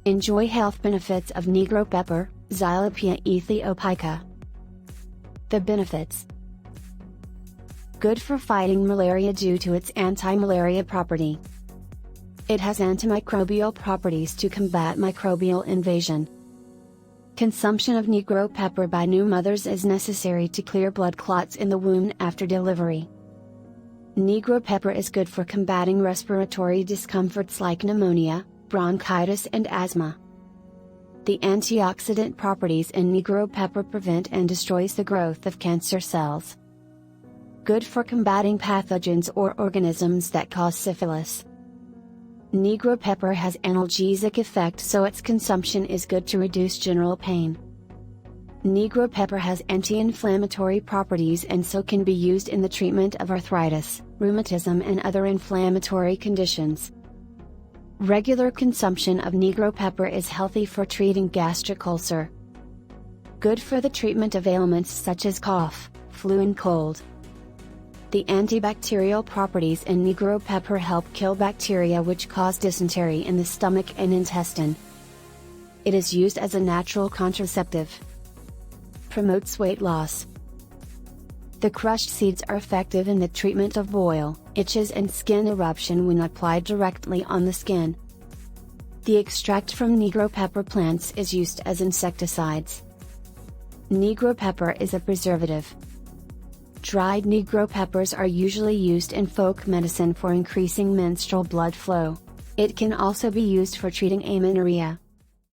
Enjoy health benefits of Negro pepper, Xylopia aethiopica. The benefits: good for fighting malaria due to its anti-malaria property. It has antimicrobial properties to combat microbial invasion. Consumption of Negro pepper by new mothers is necessary to clear blood clots in the womb after delivery. Negro pepper is good for combating respiratory discomforts like pneumonia, bronchitis and asthma. The antioxidant properties in Negro pepper prevent and destroys the growth of cancer cells. Good for combating pathogens or organisms that cause syphilis. Negro pepper has analgesic effect, so its consumption is good to reduce general pain. Negro pepper has anti-inflammatory properties and so can be used in the treatment of arthritis, rheumatism and other inflammatory conditions. Regular consumption of Negro pepper is healthy for treating gastric ulcer. Good for the treatment of ailments such as cough, flu and cold. The antibacterial properties in Negro pepper help kill bacteria which cause dysentery in the stomach and intestine. It is used as a natural contraceptive. Promotes weight loss. The crushed seeds are effective in the treatment of boil, itches and skin eruption when applied directly on the skin. The extract from Negro pepper plants is used as insecticides. Negro pepper is a preservative. Dried Negro peppers are usually used in folk medicine for increasing menstrual blood flow. It can also be used for treating amenorrhea.